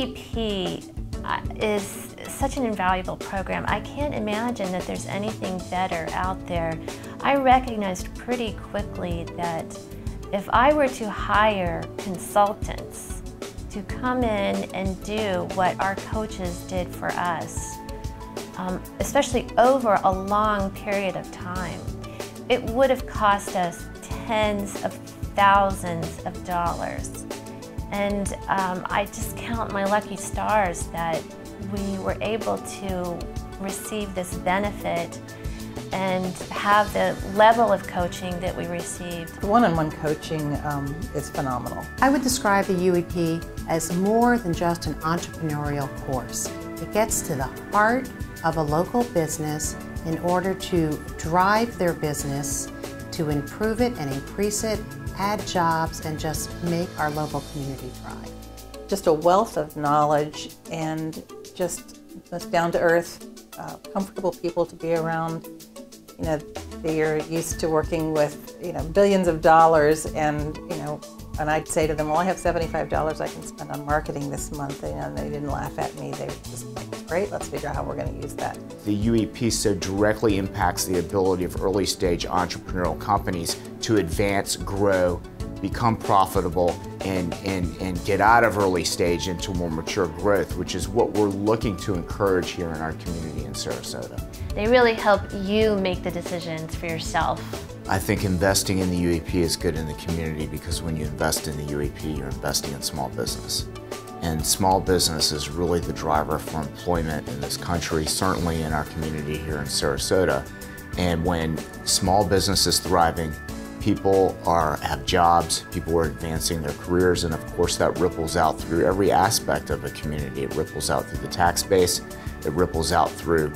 UEP is such an invaluable program. I can't imagine that there's anything better out there. I recognized pretty quickly that if I were to hire consultants to come in and do what our coaches did for us, especially over a long period of time, it would have cost us tens of thousands of dollars. And I just count my lucky stars that we were able to receive this benefit and have the level of coaching that we received. One-on-one coaching is phenomenal. I would describe the UEP as more than just an entrepreneurial course. It gets to the heart of a local business in order to drive their business, to improve it and increase it, add jobs, and just make our local community thrive. Just a wealth of knowledge and just down-to-earth, comfortable people to be around. You know, they're used to working with, billions of dollars, and, and I'd say to them, well, I have $75 I can spend on marketing this month, and they didn't laugh at me. They were just like, great, let's figure out how we're going to use that. The UEP so directly impacts the ability of early stage entrepreneurial companies to advance, grow, become profitable, and get out of early stage into more mature growth, which is what we're looking to encourage here in our community in Sarasota. They really help you make the decisions for yourself. I think investing in the UEP is good in the community because when you invest in the UEP, you're investing in small business. And small business is really the driver for employment in this country, certainly in our community here in Sarasota. And when small business is thriving, people have jobs, people are advancing their careers, and of course that ripples out through every aspect of a community. It ripples out through the tax base, it ripples out through,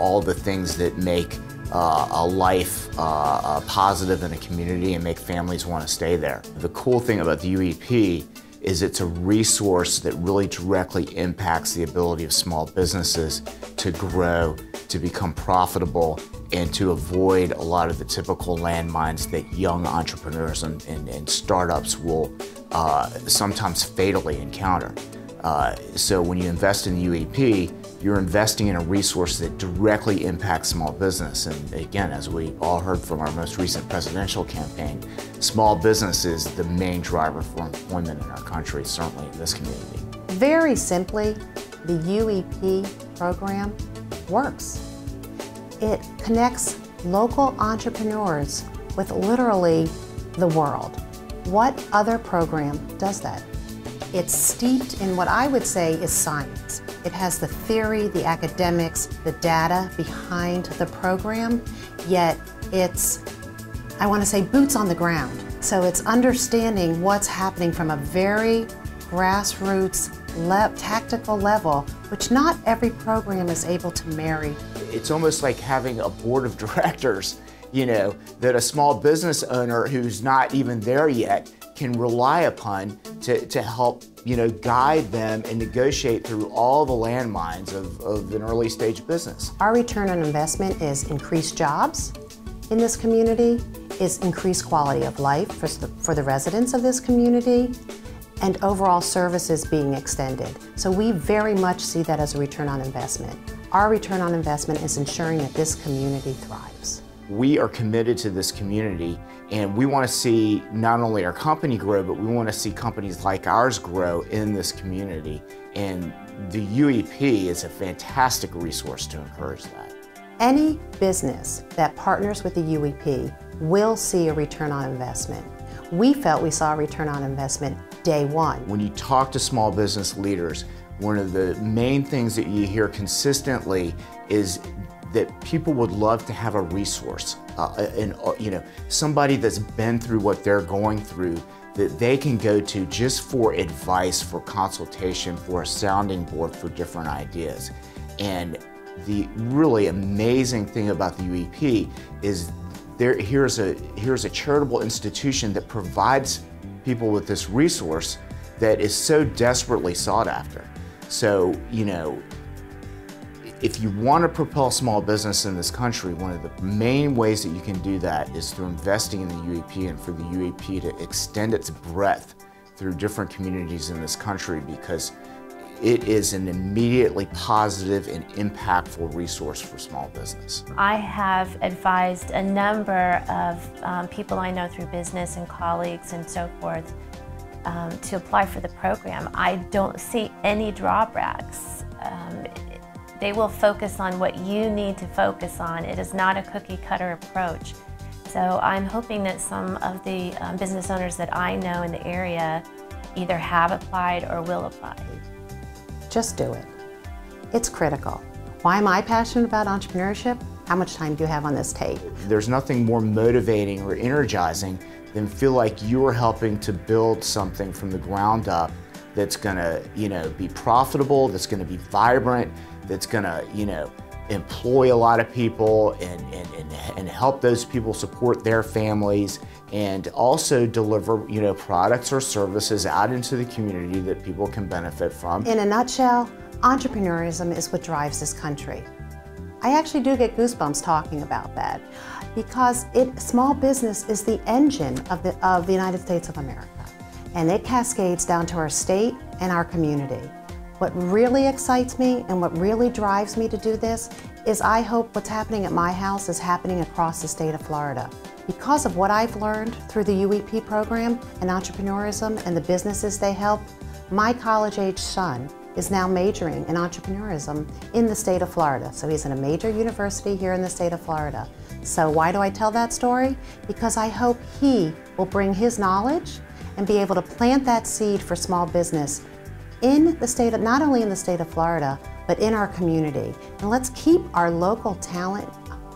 all the things that make a life positive in a community and make families want to stay there. The cool thing about the UEP is it's a resource that really directly impacts the ability of small businesses to grow, to become profitable, and to avoid a lot of the typical landmines that young entrepreneurs and startups will sometimes fatally encounter. So when you invest in the UEP, you're investing in a resource that directly impacts small business. And again, as we all heard from our most recent presidential campaign, small business is the main driver for employment in our country, certainly in this community. Very simply, the UEP program works. It connects local entrepreneurs with literally the world. What other program does that? It's steeped in what I would say is science. It has the theory, the academics, the data behind the program, yet it's, I want to say, boots on the ground. So it's understanding what's happening from a very grassroots, tactical level, which not every program is able to marry. It's almost like having a board of directors, that a small business owner who's not even there yet can rely upon to help, guide them and negotiate through all the landmines of an early stage business. Our return on investment is increased jobs in this community, is increased quality of life for the residents of this community, and overall services being extended. So we very much see that as a return on investment. Our return on investment is ensuring that this community thrives. We are committed to this community, and we want to see not only our company grow, but we want to see companies like ours grow in this community. And the UEP is a fantastic resource to encourage that. Any business that partners with the UEP will see a return on investment. We felt we saw a return on investment day one. When you talk to small business leaders, one of the main things that you hear consistently is that people would love to have a resource, somebody that's been through what they're going through, that they can go to just for advice, for consultation, for a sounding board for different ideas. And the really amazing thing about the UEP is here's a charitable institution that provides people with this resource that is so desperately sought after. So, if you want to propel small business in this country, one of the main ways that you can do that is through investing in the UEP and for the UEP to extend its breadth through different communities in this country because it is an immediately positive and impactful resource for small business. I have advised a number of people I know through business and colleagues and so forth to apply for the program. I don't see any drawbacks. They will focus on what you need to focus on. It is not a cookie cutter approach. So I'm hoping that some of the business owners that I know in the area either have applied or will apply. Just do it. It's critical. Why am I passionate about entrepreneurship? How much time do you have on this tape? There's nothing more motivating or energizing than feel like you're helping to build something from the ground up that's gonna, be profitable, that's gonna be vibrant, that's gonna, employ a lot of people and help those people support their families and also deliver, products or services out into the community that people can benefit from. In a nutshell, entrepreneurism is what drives this country. I actually do get goosebumps talking about that because small business is the engine of the United States of America, and it cascades down to our state and our community. What really excites me and what really drives me to do this is I hope what's happening at my house is happening across the state of Florida. Because of what I've learned through the UEP program and entrepreneurism and the businesses they help, my college-age son is now majoring in entrepreneurism in the state of Florida. So he's in a major university here in the state of Florida. So why do I tell that story? Because I hope he will bring his knowledge and be able to plant that seed for small business in the state of, not only in the state of Florida, but in our community. And let's keep our local talent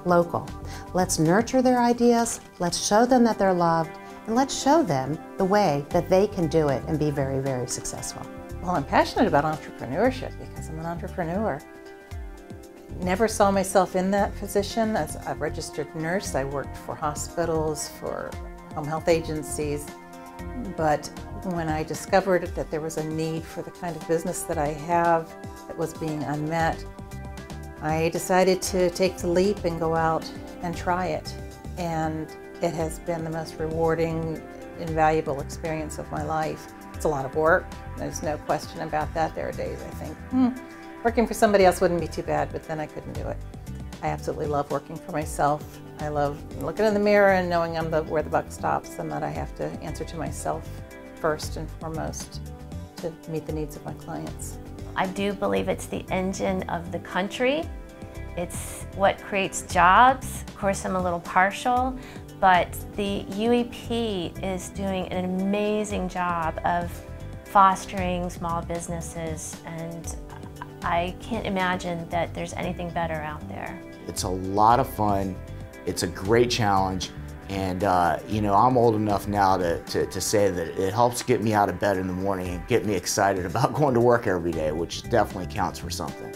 local. Let's nurture their ideas, let's show them that they're loved, and let's show them the way that they can do it and be very, very successful. Well, I'm passionate about entrepreneurship because I'm an entrepreneur. Never saw myself in that position. As a registered nurse, I worked for hospitals, for home health agencies, but when I discovered that there was a need for the kind of business that I have that was being unmet, I decided to take the leap and go out and try it. And it has been the most rewarding, invaluable experience of my life. It's a lot of work, there's no question about that. There are days I think, working for somebody else wouldn't be too bad, but then I couldn't do it. I absolutely love working for myself. I love looking in the mirror and knowing I'm where the buck stops and that I have to answer to myself first and foremost to meet the needs of my clients. I do believe it's the engine of the country. It's what creates jobs. Of course, I'm a little partial, but the UEP is doing an amazing job of fostering small businesses, and I can't imagine that there's anything better out there. It's a lot of fun. It's a great challenge. And I'm old enough now to say that it helps get me out of bed in the morning and get me excited about going to work every day, which definitely counts for something.